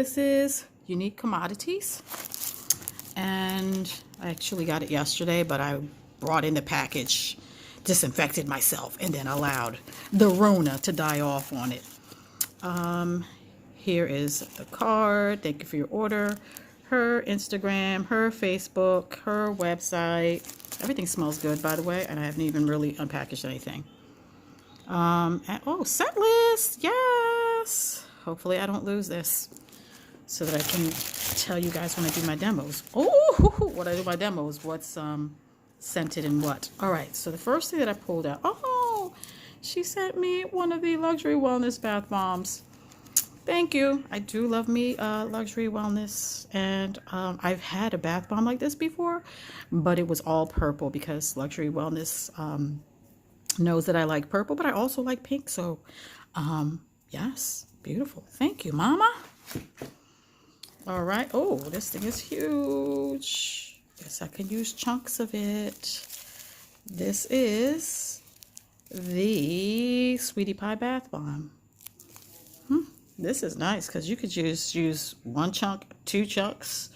this is Unique Commodities, and I actually got it yesterday, but I brought in the package, disinfected myself, and then allowed the Rona to die off on it. Here is the card. Thank you for your order. Her Instagram, her Facebook, her website. Everything smells good, by the way, and I haven't even really unpackaged anything. And, oh, set list. Yes. Hopefully I don't lose this so that I can tell you guys when I do my demos. Oh, what I do my demos, what's scented and what. All right, so the first thing that I pulled out, oh, she sent me one of the luxury wellness bath bombs. Thank you. I do love me luxury wellness, and I've had a bath bomb like this before, but it was all purple because luxury wellness knows that I like purple, but I also like pink. So yes, beautiful. Thank you, Mama. All right. Oh, this thing is huge. Guess I can use chunks of it. This is the Sweetie Pie bath bomb. This is nice because you could just use one chunk, two chunks,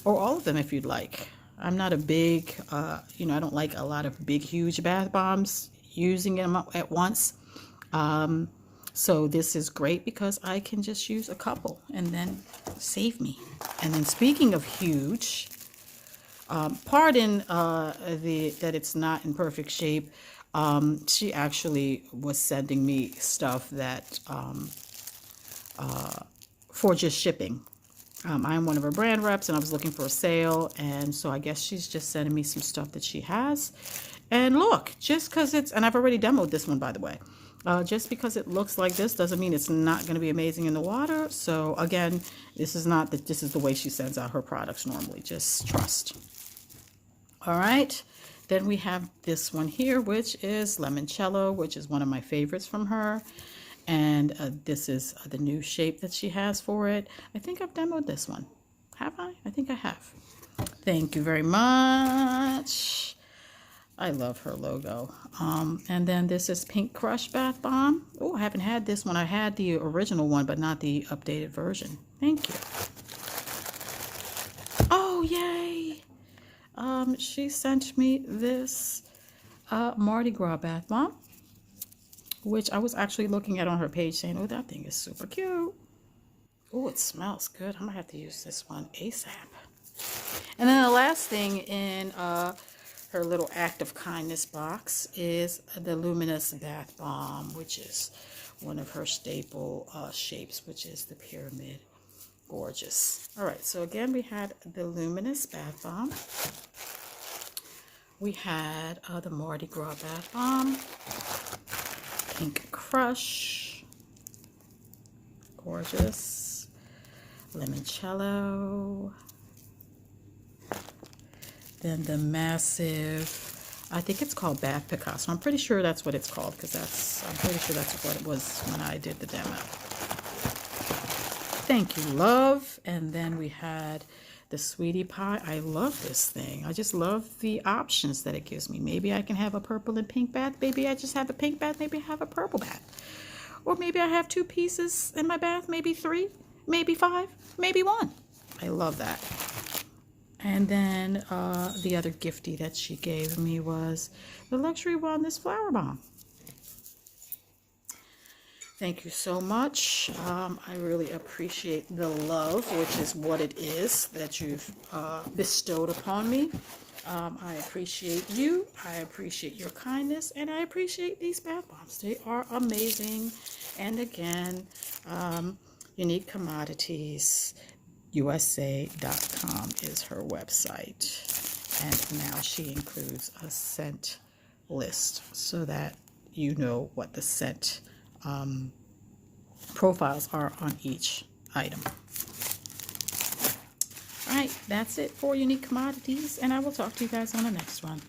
or all of them if you'd like. I'm not a big, I don't like a lot of big, huge bath bombs using them at once. So this is great because I can just use a couple and then save me. And then speaking of huge, pardon that it's not in perfect shape. She actually was sending me stuff that for just shipping. I'm one of her brand reps and I was looking for a sale, and so I guess she's just sending me some stuff that she has. And look, just because it's, and I've already demoed this one, by the way, just because it looks like this doesn't mean it's not going to be amazing in the water. So again, this is the way she sends out her products normally. Just trust. All right, then we have this one here, which is Limoncello, which is one of my favorites from her. And this is the new shape that she has for it. I think I've demoed this one. Have I? I think I have. Thank you very much. I love her logo. And then this is Pink Crush Bath Bomb. Oh, I haven't had this one. I had the original one, but not the updated version. Thank you. Oh, yay. She sent me this Mardi Gras Bath Bomb, which I was actually looking at on her page saying, oh, that thing is super cute. Oh, it smells good. I'm going to have to use this one ASAP. And then the last thing in her little act of kindness box is the Luminous Bath Bomb, which is one of her staple shapes, which is the pyramid. Gorgeous. All right, so again, we had the Luminous Bath Bomb. We had the Mardi Gras Bath Bomb. Pink Crush, gorgeous, Limoncello, then the massive, I think it's called Bath Picasso. I'm pretty sure that's what it's called because I'm pretty sure that's what it was when I did the demo. Thank you, love. And then we had the Sweetie Pie. I love this thing. I just love the options that it gives me. Maybe I can have a purple and pink bath. Maybe I just have a pink bath. Maybe I have a purple bath. Or maybe I have 2 pieces in my bath. Maybe 3. Maybe 5. Maybe 1. I love that. And then the other giftie that she gave me was the Luxury Wellness Flower Bomb. Thank you so much. I really appreciate the love, which is what it is that you've bestowed upon me. I appreciate you. I appreciate your kindness, and I appreciate these bath bombs. They are amazing. And again, Unique Commodities USA.com is her website. And now she includes a scent list so that you know what the scent profiles are on each item. All right, that's it for Unique Commodities, and I will talk to you guys on the next one.